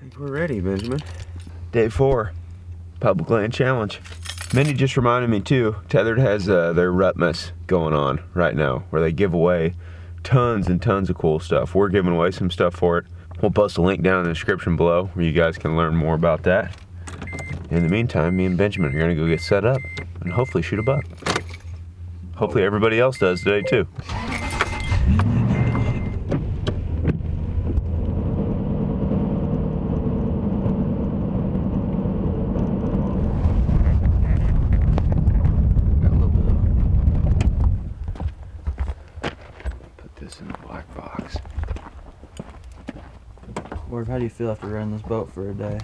I think we're ready, Benjamin. Day 4, Public Land Challenge. Mindy just reminded me too, Tethered has their Rutmas going on right now, where they give away tons and tons of cool stuff. We're giving away some stuff for it. We'll post a link down in the description below where you guys can learn more about that. In the meantime, me and Benjamin are gonna go get set up and hopefully shoot a buck. Hopefully everybody else does today too. How do you feel after running this boat for a day?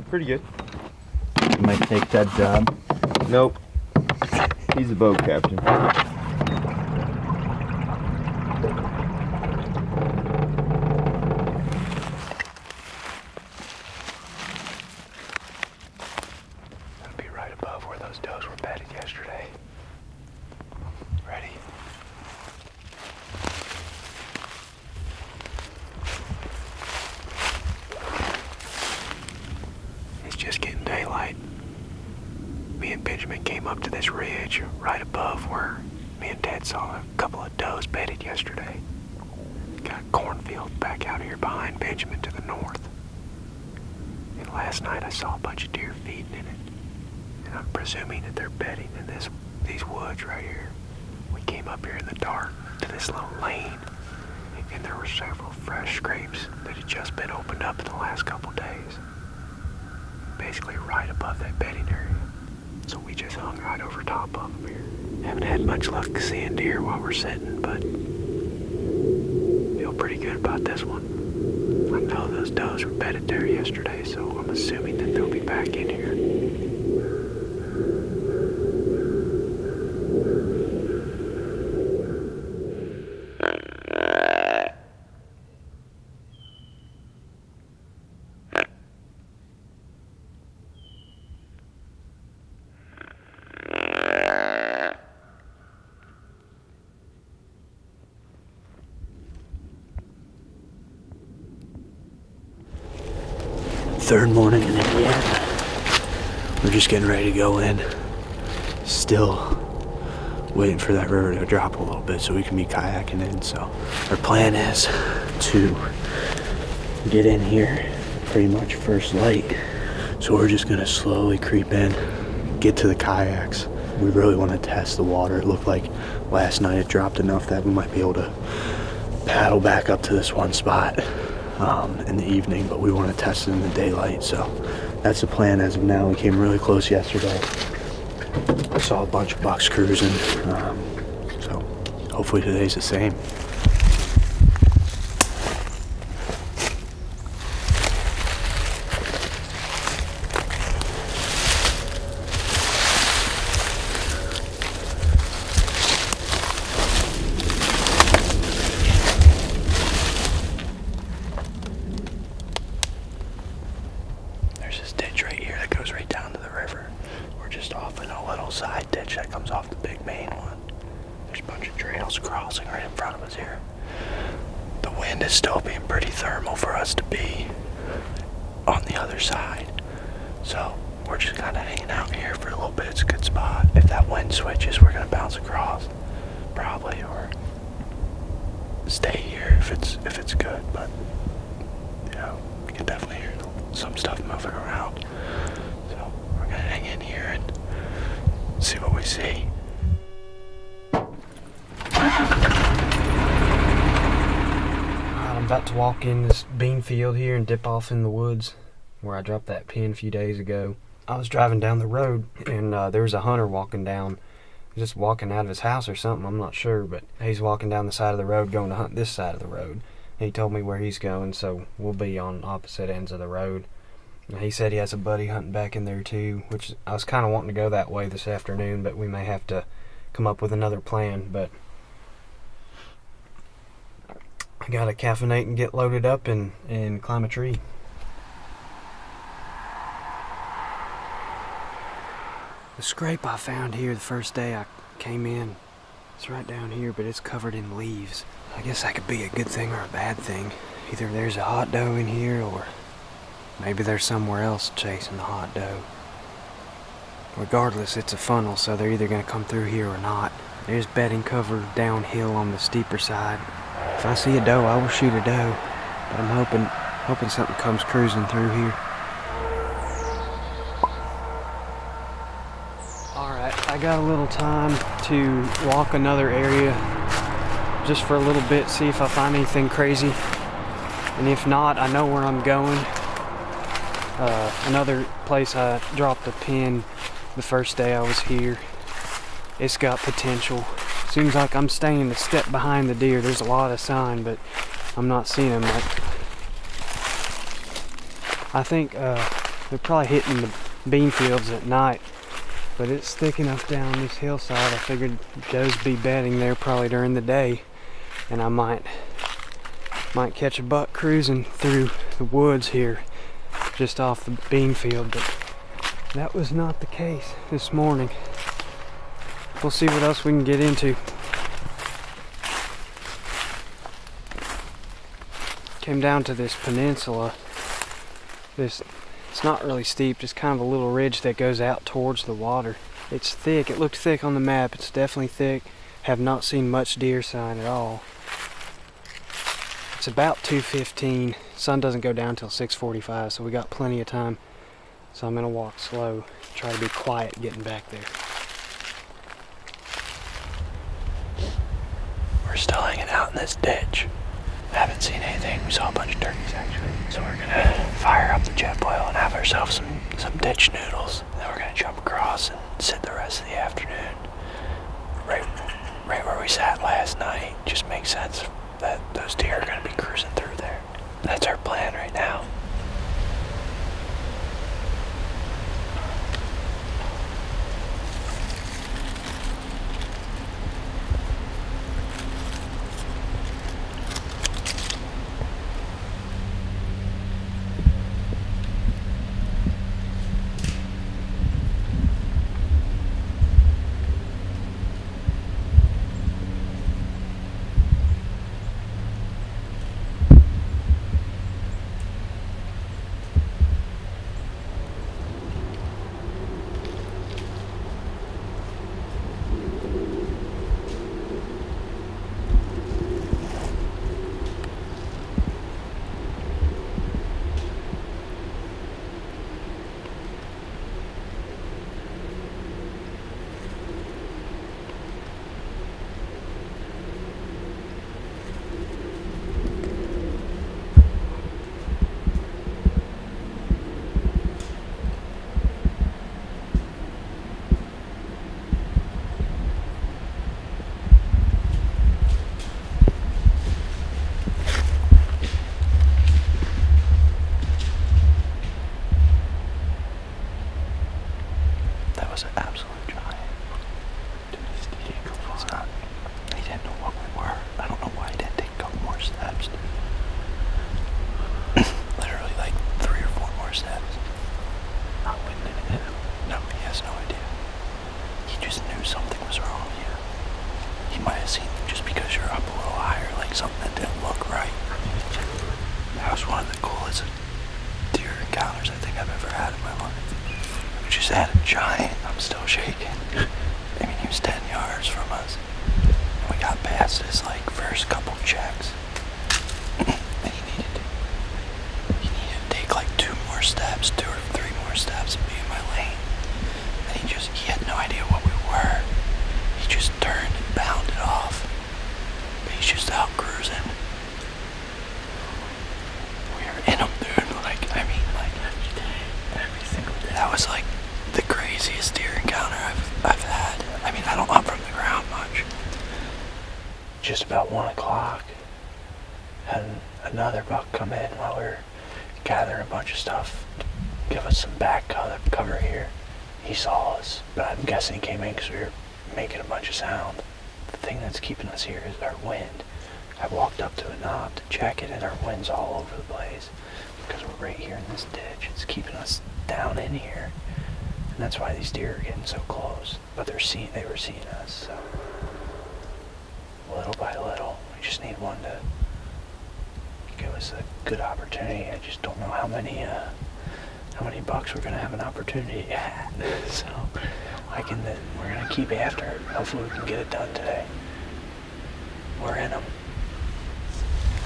Pretty good. You might take that job. Nope. He's the boat captain. That'll be right above where those does were bedded yesterday. Ready? Just getting daylight. Me and Benjamin came up to this ridge right above where me and Dad saw a couple of does bedded yesterday. Got a cornfield back out here behind Benjamin to the north. And last night I saw a bunch of deer feeding in it. And I'm presuming that they're bedding in these woods right here. We came up here in the dark to this little lane, and there were several fresh scrapes that had just been opened up in the last couple days. Basically right above that bedding area. So we just hung right over top of them here. Haven't had much luck seeing deer while we're sitting, but feel pretty good about this one. I know those does were bedded there yesterday, so I'm assuming that they'll be back in here. Third morning in Indiana. We're just getting ready to go in. Still waiting for that river to drop a little bit so we can be kayaking in. So our plan is to get in here pretty much first light. So we're just gonna slowly creep in, get to the kayaks. We really want to test the water. It looked like last night it dropped enough that we might be able to paddle back up to this one spot in the evening, but we want to test it in the daylight. So that's the plan as of now. We came really close yesterday. I saw a bunch of bucks cruising, so hopefully today's the same. Side ditch that comes off the big main one. There's a bunch of trails crossing right in front of us here. The wind is still being pretty thermal for us to be on the other side. So we're just kind of hanging out here for a little bit. It's a good spot. If that wind switches, we're gonna bounce across probably, or stay here if it's good. But you know, we can definitely hear some stuff moving around. So we're gonna hang in here and see what we see. I'm about to walk in this bean field here and dip off in the woods where I dropped that pin a few days ago. I was driving down the road and there was a hunter walking down, just walking out of his house or something, I'm not sure, but he's walking down the side of the road going to hunt this side of the road. He told me where he's going, so we'll be on opposite ends of the road. He said he has a buddy hunting back in there too, which I was kind of wanting to go that way this afternoon, but we may have to come up with another plan. But I gotta caffeinate and get loaded up and climb a tree. The scrape I found here the first day I came in, it's right down here, but it's covered in leaves. I guess that could be a good thing or a bad thing. Either there's a hot doe in here or Maybe they're somewhere else chasing the hot doe. Regardless, it's a funnel, so they're either going to come through here or not. There's bedding cover downhill on the steeper side. If I see a doe, I will shoot a doe, but I'm hoping something comes cruising through here. Alright, I got a little time to walk another area just for a little bit, see if I find anything crazy. And if not, I know where I'm going. Another place I dropped a pin the first day I was here. It's got potential. Seems like I'm staying a step behind the deer. There's a lot of sign, but I'm not seeing them. I think they're probably hitting the bean fields at night, but it's thick enough down this hillside. I figured does be bedding there probably during the day, and I might catch a buck cruising through the woods here just off the bean field, but that was not the case this morning. We'll see what else we can get into. Came down to this peninsula. It's not really steep, just kind of a little ridge that goes out towards the water. It's thick. It looked thick on the map. It's definitely thick. Have not seen much deer sign at all. It's about 2:15. Sun doesn't go down till 6:45, so we got plenty of time. So I'm gonna walk slow, try to be quiet getting back there. We're still hanging out in this ditch. Haven't seen anything. We saw a bunch of turkeys actually. So we're gonna fire up the jet boil and have ourselves some ditch noodles. And then we're gonna jump across and sit the rest of the afternoon right where we sat last night. Just makes sense that those deer are gonna be cruising through there. That's our plan right now. That giant, I'm still shaking. I mean, he was 10 yards from us. And we got past his first couple checks. And he needed to take 2 more steps, 2 or 3 more steps and be in my lane. And he had no idea what we were. He just turned and bounded off. But he's just out cruising. We were in him, dude. Every single day. That was the craziest deer encounter I've had. I mean, I don't hunt from the ground much. Just about 1 o'clock, had another buck come in while we were gathering a bunch of stuff to give us some back cover here. He saw us, but I'm guessing he came in because we were making a bunch of sound. The thing that's keeping us here is our wind. I walked up to a knob to check it, and our wind's all over the place because we're right here in this ditch. It's keeping us down in here. And that's why these deer are getting so close. But they were seeing us, so little by little. We just need one to give us a good opportunity. I just don't know how many how many bucks we're gonna have an opportunity at. So we're gonna keep after it. Hopefully we can get it done today. We're in them.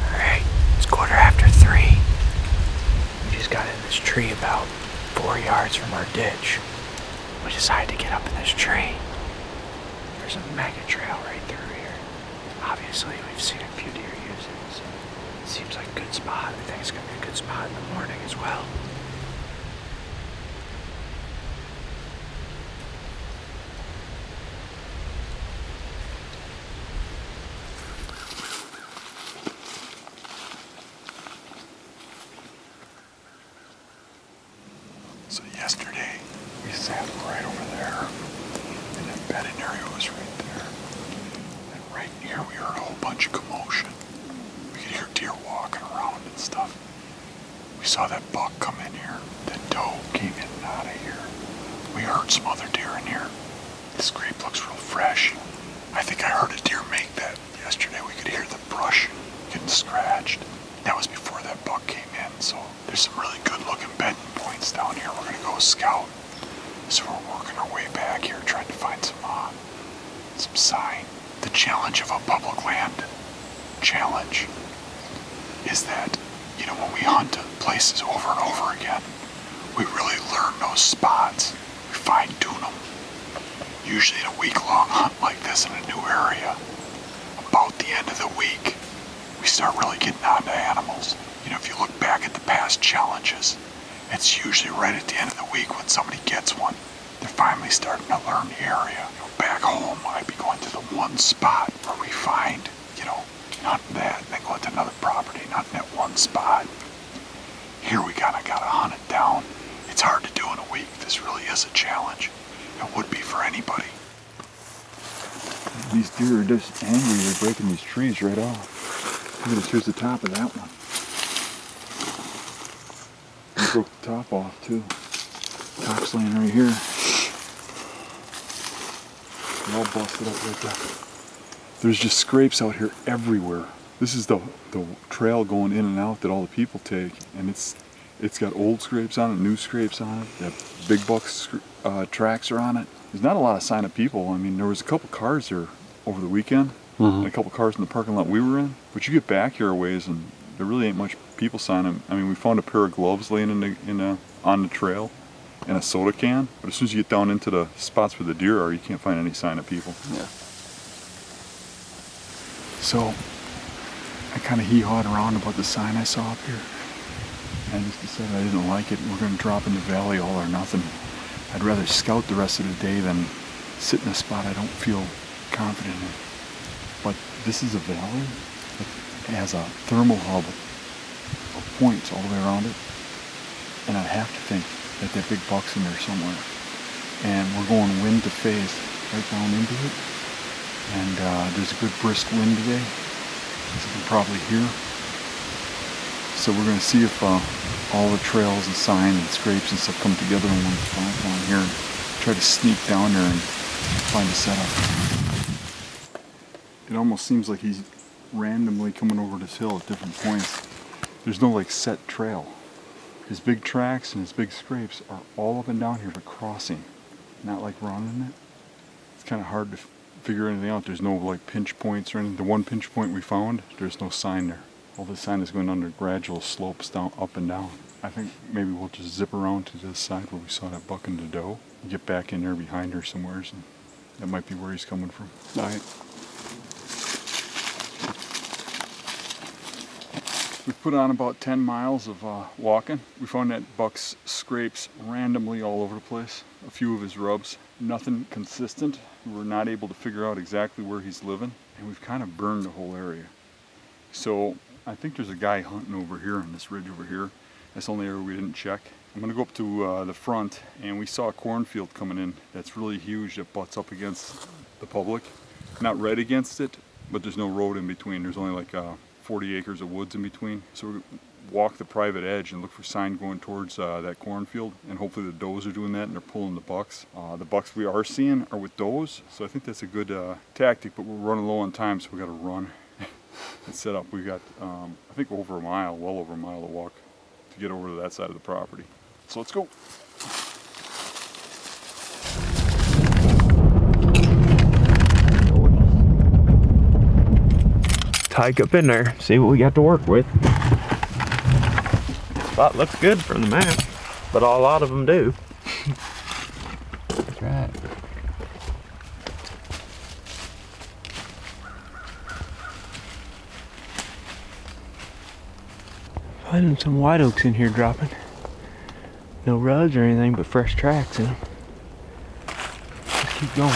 Alright, it's 3:15. We just got in this tree about 4 yards from our ditch. We decided to get up in this tree. There's a mega trail right through here. Obviously, we've seen a few deer use it, so it seems like a good spot. I think it's going to be a good spot in the morning as well. So yesterday, we sat right over there, and that bedding area was right there. And right here, we heard a whole bunch of commotion. We could hear deer walking around and stuff. We saw that buck come in here. The doe came in and out of here. We heard some other deer in here. This grape looks real fresh. I think I heard a deer make that yesterday. We could hear the brush getting scratched. That was before that buck came in, so there's some really good looking bedding points down here. We're gonna go scout. So we're working our way back here, trying to find some sign. The challenge of a public land challenge is that, you know, when we hunt places over and over again, we really learn those spots. We fine tune them. Usually in a week-long hunt like this in a new area, about the end of the week, we start really getting onto animals. You know, if you look back at the past challenges, it's usually right at the end of the week when somebody gets one. They're finally starting to learn the area. You know, back home, I'd be going to the one spot where we find, you know, hunting that, and then going to another property, not in that one spot. Here we gotta hunt it down. It's hard to do in a week. This really is a challenge. It would be for anybody. These deer are just angry. They're breaking these trees right off. Look at this. Here's the top of that one. They broke the top off too. Top's laying right here. They're all busted up right there. There's just scrapes out here everywhere. This is the trail going in and out that all the people take, and it's got old scrapes on it, new scrapes on it. That big buck tracks are on it. There's not a lot of sign of people. I mean, there was a couple cars there over the weekend, and a couple cars in the parking lot we were in. But you get back here a ways, and there really ain't much people sign. I mean, we found a pair of gloves laying on the trail, and a soda can. But as soon as you get down into the spots where the deer are, you can't find any sign of people. Yeah. So I kind of hee-hawed around about the sign I saw up here. I just decided I didn't like it. We're going to drop in the valley all or nothing. I'd rather scout the rest of the day than sit in a spot I don't feel confident in. But this is a valley that has a thermal hub of points all the way around it. And I'd have to think that big buck's in there somewhere. And we're going wind to face right down into it. And there's a good brisk wind today, as you can probably hear. So we're going to see if all the trails and sign and scrapes and stuff come together in one spot down here, and try to sneak down there and find a setup. It almost seems like he's randomly coming over this hill at different points. There's no like set trail. His big tracks and his big scrapes are all up and down here, but crossing, not like running it. It's kind of hard to figure anything out. There's no like pinch points or anything. The one pinch point we found, there's no sign there. All the sign is going under gradual slopes down, up and down. I think maybe we'll just zip around to this side where we saw that buck and the doe, and get back in there behind her somewhere, and that might be where he's coming from. All right. We've put on about 10 miles of walking. We found that buck's scrapes randomly all over the place. A few of his rubs. Nothing consistent. We were not able to figure out exactly where he's living, and we've kind of burned the whole area. So I think there's a guy hunting over here on this ridge over here. That's the only area we didn't check. I'm gonna go up to the front, and we saw a cornfield coming in that's really huge that butts up against the public. Not right against it, but there's no road in between. There's only like 40 acres of woods in between. So we walk the private edge and look for sign going towards that cornfield, and hopefully the does are doing that and they're pulling the bucks. The bucks we are seeing are with does, so I think that's a good tactic, but we're running low on time, so we gotta run and set up. We got, I think well over a mile to walk to get over to that side of the property. So let's go. Hike up in there, see what we got to work with. Spot looks good from the map, but a lot of them do. That's right. Finding some white oaks in here dropping. No ruds or anything, but fresh tracks in them. Let's keep going.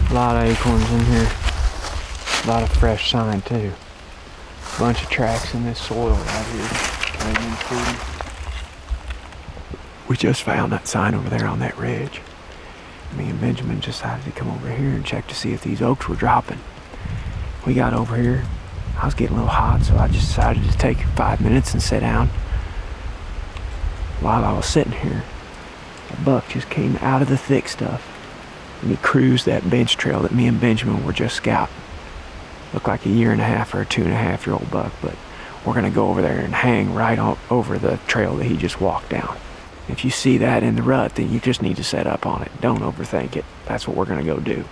A lot of acorns in here. A lot of fresh sign too. Bunch of tracks in this soil right here. We just found that sign over there on that ridge. Me and Benjamin decided to come over here and check to see if these oaks were dropping. We got over here. I was getting a little hot, so I just decided to take 5 minutes and sit down. While I was sitting here, a buck just came out of the thick stuff. And he cruised that bench trail that me and Benjamin were just scouting. Looked like a 1.5 or a 2.5-year-old buck, but we're gonna go over there and hang right over the trail that he just walked down. If you see that in the rut, then you just need to set up on it. Don't overthink it. That's what we're gonna go do.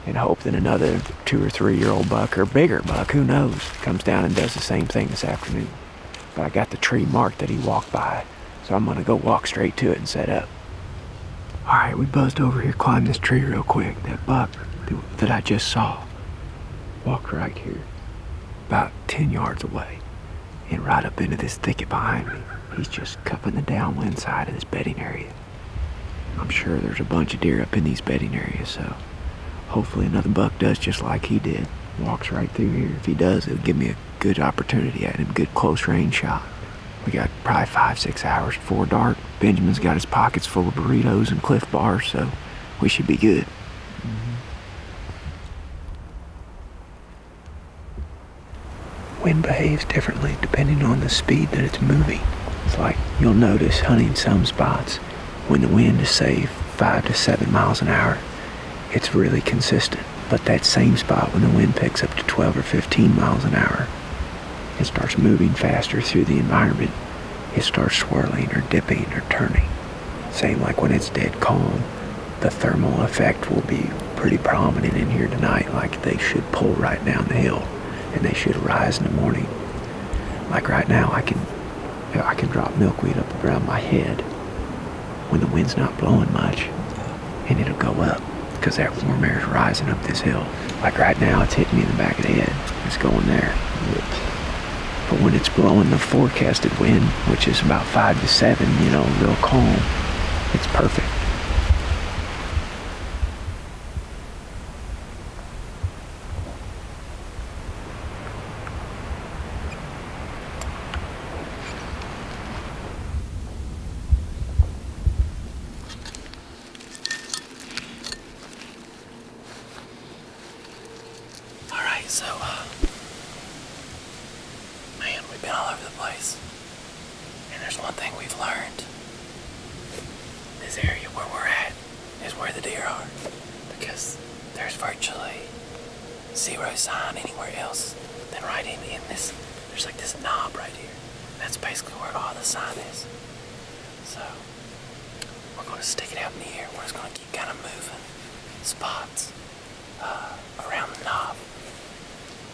And hope that another 2 or 3-year-old buck or bigger buck, who knows, comes down and does the same thing this afternoon. But I got the tree marked that he walked by, so I'm gonna go walk straight to it and set up. Alright, we buzzed over here, climbed this tree real quick. That buck that I just saw walked right here, about 10 yards away, and right up into this thicket behind me. He's just cupping the downwind side of this bedding area. I'm sure there's a bunch of deer up in these bedding areas, so hopefully another buck does just like he did. Walks right through here. If he does, it'll give me a good opportunity at him, good close range shot. We got probably 5-6 hours before dark. Benjamin's got his pockets full of burritos and Cliff Bars, so we should be good. Wind behaves differently depending on the speed that it's moving. It's like you'll notice hunting some spots when the wind is, say, 5 to 7 miles an hour, it's really consistent. But that same spot when the wind picks up to 12 or 15 miles an hour, it starts moving faster through the environment. It starts swirling or dipping or turning. Same like when it's dead calm, the thermal effect will be pretty prominent in here tonight, like they should pull right down the hill and they should rise in the morning. Like right now, I can drop milkweed up around my head when the wind's not blowing much, and it'll go up because that warm air is rising up this hill. Like right now, it's hitting me in the back of the head. It's going there. But when it's blowing the forecasted wind, which is about 5 to 7, real calm, it's perfect. So, man, we've been all over the place. And there's one thing we've learned. This area where we're at is where the deer are. Because there's virtually zero sign anywhere else than right in this. There's like this knob right here. That's basically where all the sign is. So, we're going to stick it out in the air. We're just going to keep kind of moving spots around the knob.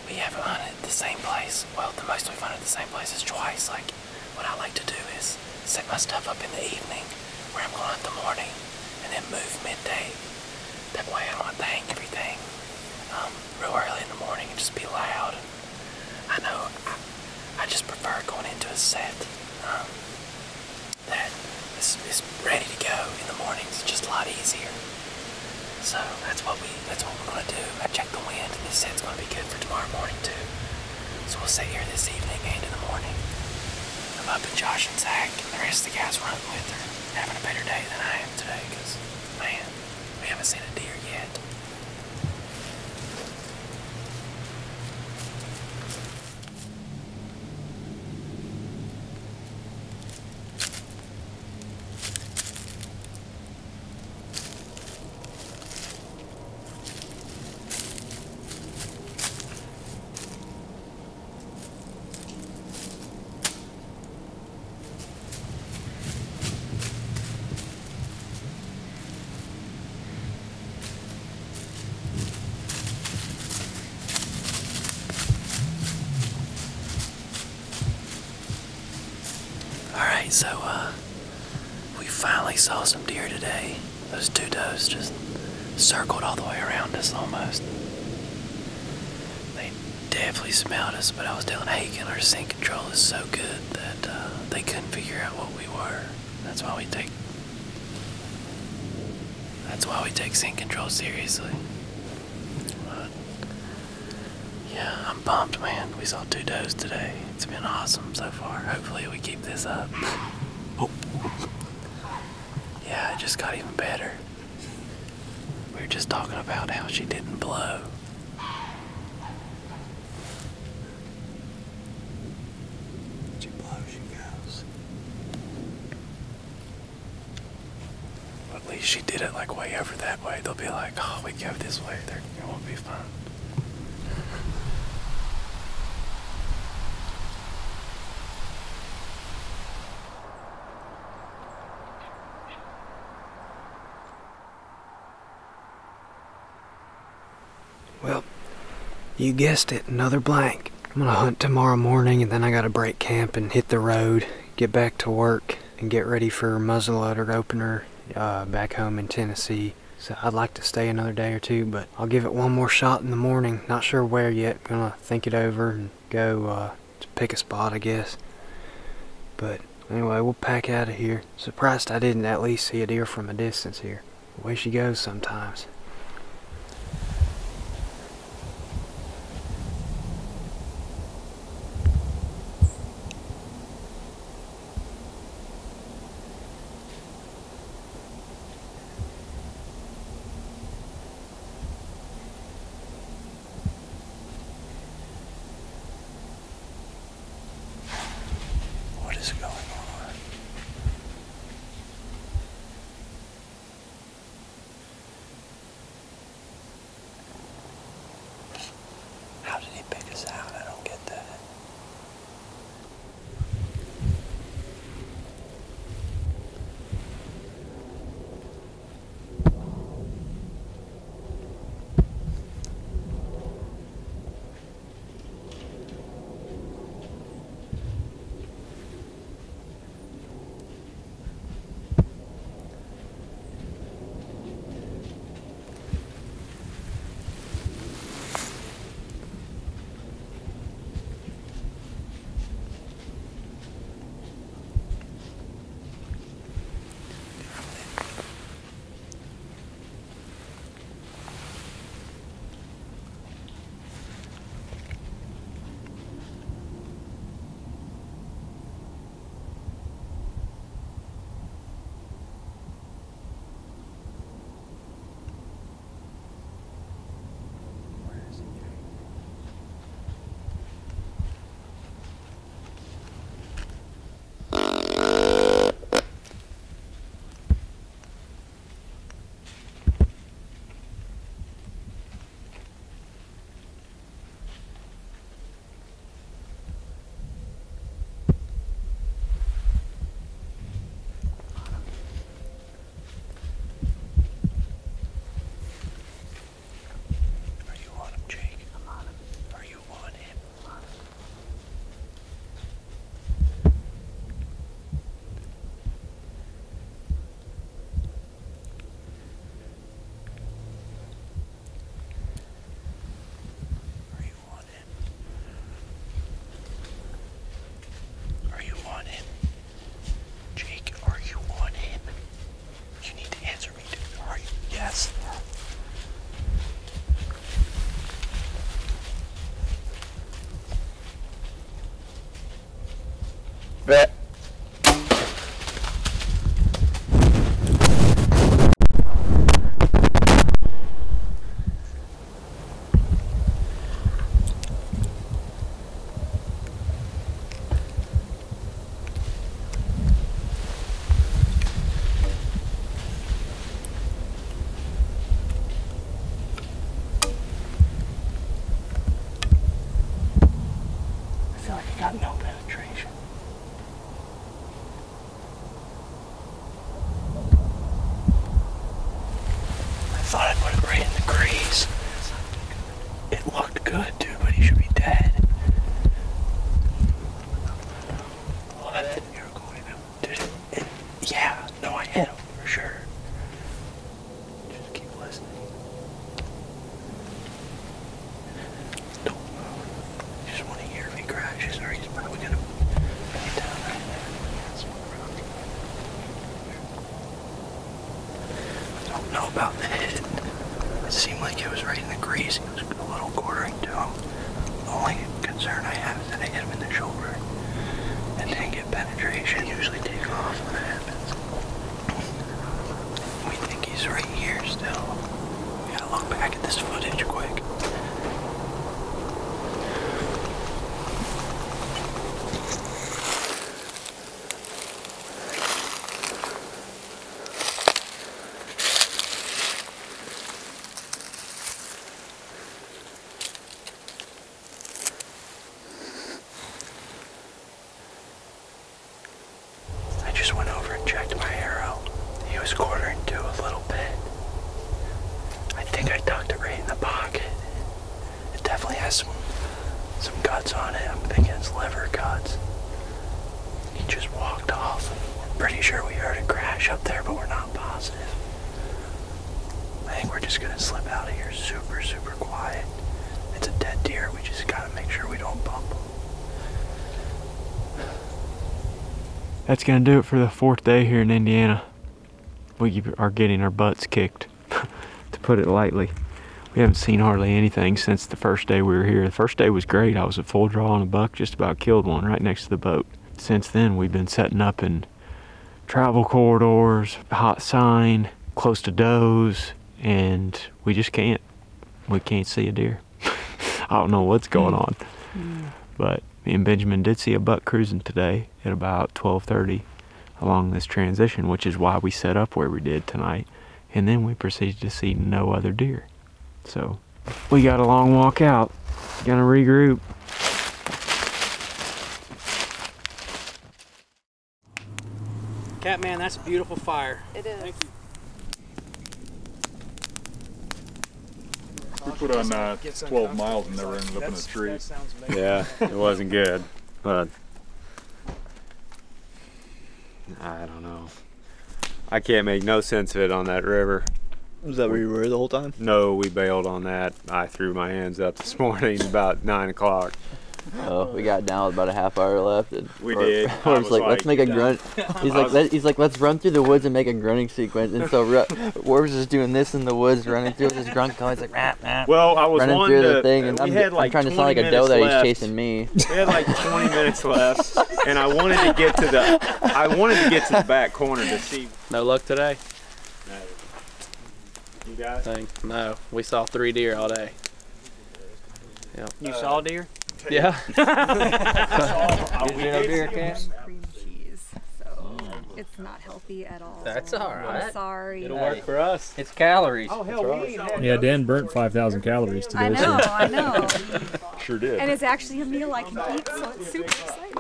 We haven't hunted the same place. Well, the most we've hunted the same place is twice. Like, what I like to do is set my stuff up in the evening where I'm going to hunt the morning and then move midday. That way I don't have to hang everything real early in the morning and just be loud. I know I just prefer going into a set that is ready to go in the mornings. It's just a lot easier. So that's what we're gonna do. I checked the wind and this set's gonna be good for tomorrow morning too. So we'll sit here this evening and in the morning. I'm up in Josh and Zach and the rest of the guys we're hunting with are having a better day than I am today because, man, we haven't seen a deer yet. Alright, so we finally saw some deer today. Those 2 does just circled all the way around us almost. They definitely smelled us, but I was telling Hagen our scent control is so good that they couldn't figure out what we were. That's why we take scent control seriously. But yeah, I'm pumped, man. We saw 2 does today. It's been awesome so far. Hopefully we keep this up. Oh. Yeah, it just got even better. We were just talking about how she didn't blow. She blows, she goes. At least she did it like way over that way. They'll be like, oh, we go this way. It won't be fun. Well, you guessed it, another blank. I'm gonna hunt tomorrow morning, and then I gotta break camp and hit the road, get back to work, and get ready for muzzleloader opener back home in Tennessee. So I'd like to stay another day or 2, but I'll give it one more shot in the morning. Not sure where yet. Gonna think it over and go to pick a spot, I guess. But anyway, we'll pack out of here. Surprised I didn't at least see a deer from a distance here. The way she goes sometimes. What is going on? know about the hit. It seemed like it was right in the grease. It was a little quartering to him. The only concern I have is that I hit him in the shoulder and didn't get penetration. They usually take off when that happens. We think he's right here still. We gotta look back at this footage quick. I just went over and checked my arrow. He was quartering to a little bit. I think I tucked it right in the pocket. It definitely has some guts on it. I'm thinking it's liver guts. He just walked off. We're pretty sure we heard a crash up there, but we're not positive. I think we're just gonna slip out of here super, super quiet. It's a dead deer. We just gotta make sure we don't bump him. That's gonna do it for the 4th day here in Indiana. We are getting our butts kicked, to put it lightly. We haven't seen hardly anything since the first day we were here. The first day was great. I was at full draw on a buck, just about killed one right next to the boat. Since then, we've been setting up in travel corridors, hot sign, close to does, and we just can't. We can't see a deer. I don't know what's going on, but me and Benjamin did see a buck cruising today at about 12:30 along this transition, which is why we set up where we did tonight. And then we proceeded to see no other deer. So we got a long walk out. Gonna regroup. Catman, that's a beautiful fire. It is. Thank you. We put on 12 miles and never ended up in a tree. Yeah, it wasn't good, but I don't know. I can't make no sense of it on that river. Was that where you were the whole time? No, we bailed on that. I threw my hands up this morning about 9 o'clock. Oh, we got down with about a half hour left. And We did. I was like, let's make a grunt. He's like, let's run through the woods and make a grunting sequence. And so Warbs is doing this in the woods, running through with his grunt call. He's like, rap, rap. Well, I was running wanting through to, the thing, and we I'm had like trying to 20 sound like a minutes doe that left. he's chasing me. We had like 20 minutes left, and I wanted to get to the back corner to see. No luck today? You guys? No, we saw 3 deer all day. Yep. You saw deer? Yeah. Cream cheese, so it's not healthy at all. That's all right. I'm sorry. It'll work for us. It's calories. Oh, hell, we ain't had Yeah, Dan burnt 5,000 calories today. I know, I know. Sure did. And it's actually a meal I can eat, so it's super exciting.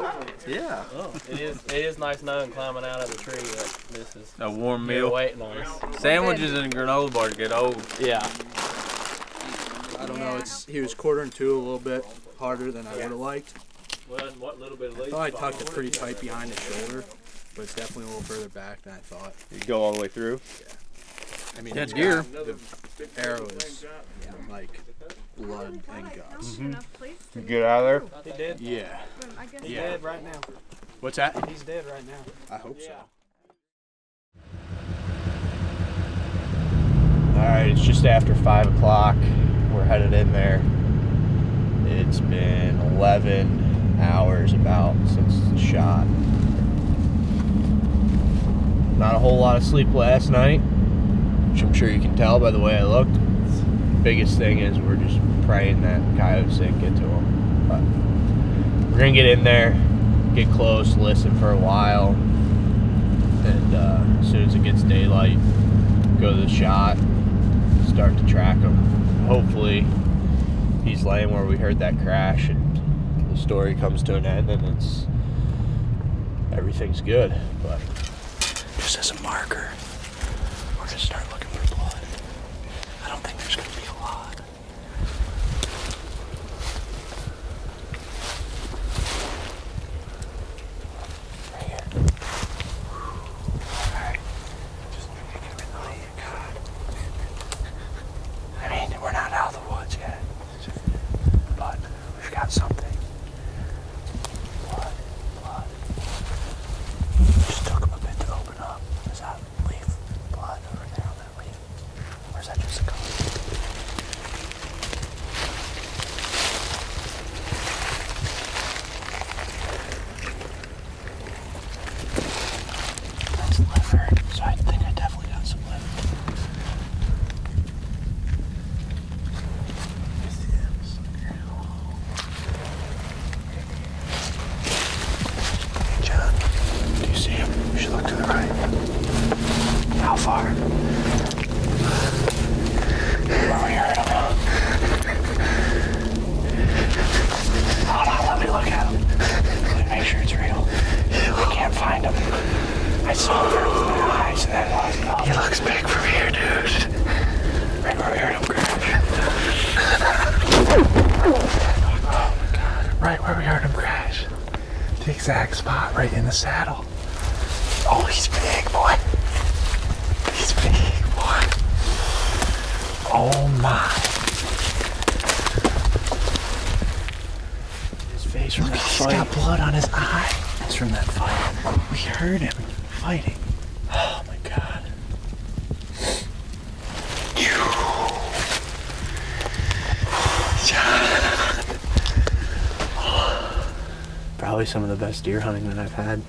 Yeah. Oh, it is nice knowing climbing out of the tree that this is a warm meal. Waiting on us. Sandwiches and granola bars get old. Yeah. I don't know. He was quartering to a little bit harder than I would have liked. Well, what little bit of I thought I tucked it pretty tight behind the shoulder, but it's definitely a little further back than I thought. You go all the way through? Yeah. I mean, that deer. The arrow is like blood and guts. Mm-hmm. You get out of there? He did? Yeah. He's dead right now. What's that? He's dead right now. I hope so. Alright, it's just after 5 o'clock. We're headed in there. It's been 11 hours about since the shot. Not a whole lot of sleep last night, which I'm sure you can tell by the way I looked. Biggest thing is we're just praying that coyotes didn't get to him. But we're gonna get in there, get close, listen for a while, and as soon as it gets daylight, go to the shot, start to track him. Hopefully he's laying where we heard that crash and the story comes to an end and everything's good. But Just as a marker, we're gonna start looking for blood. I don't think there's gonna be a lot. Right here. Alright. Just give it all you got. I mean, we're not out of the woods yet, but we've got something. Blood. Just took him a bit to open up. There's that leaf blood over there on that leaf. river, so I think I definitely got some lift. Hey John, do you see him? You should look to the right. How far? Where we heard him. Hold on, let me look at him. Let me make sure it's real. We can't find him. I saw him with my eyes and then lost him. He looks big from here, dude. Right where we heard him crash. Oh my god. Right where we heard him crash. The exact spot, right in the saddle. Oh, he's big, boy. He's big, boy. Oh my. His face from that fight. He's got blood on his eye. It's from that fight. We heard him fighting. Oh my god. Probably some of the best deer hunting that I've had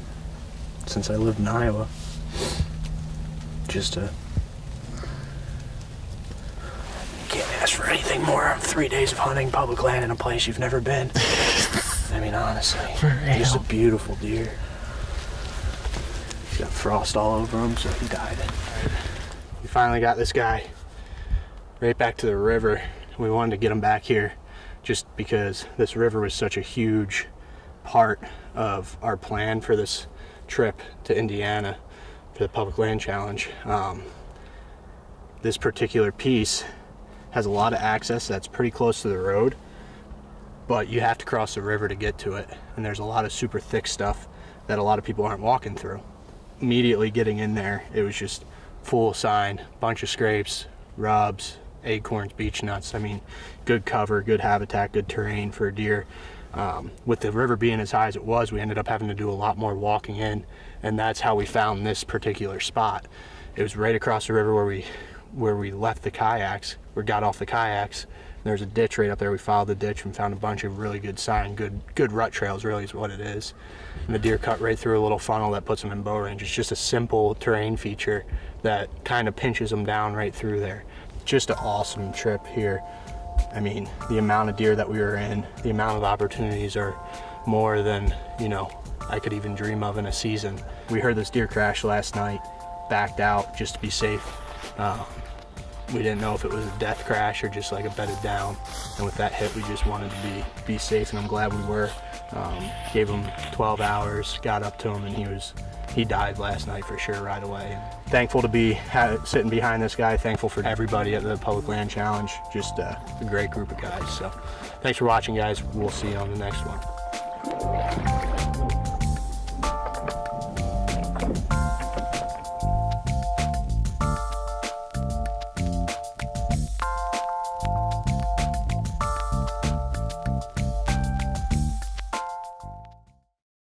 since I lived in Iowa. Just can't ask for anything more. 3 days of hunting public land in a place you've never been. I mean, honestly, just a beautiful deer. He's got frost all over him, so he died. We finally got this guy right back to the river. We wanted to get him back here just because this river was such a huge part of our plan for this trip to Indiana for the Public Land Challenge. This particular piece has a lot of access that's pretty close to the road, but you have to cross the river to get to it, and there's a lot of super thick stuff that a lot of people aren't walking through. Immediately getting in there, it was just full sign, bunch of scrapes, rubs, acorns, beech nuts. I mean, good cover, good habitat, good terrain for a deer. With the river being as high as it was, we ended up having to do a lot more walking in, and that's how we found this particular spot. It was right across the river where we left the kayaks, or got off the kayaks. There's a ditch right up there. We followed the ditch and found a bunch of really good sign, good rut trails really is what it is. And the deer cut right through a little funnel that puts them in bow range. It's just a simple terrain feature that kind of pinches them down right through there. Just an awesome trip here. I mean, the amount of deer that we were in, the amount of opportunities are more than, you know, I could even dream of in a season. We heard this deer crash last night, backed out just to be safe. We didn't know if it was a death crash or just like a bedded down. And with that hit, we just wanted to be safe, and I'm glad we were. Gave him 12 hours, got up to him, and he died last night for sure right away. Thankful to be sitting behind this guy, thankful for everybody at the Public Land Challenge, just a great group of guys. So thanks for watching, guys. We'll see you on the next one.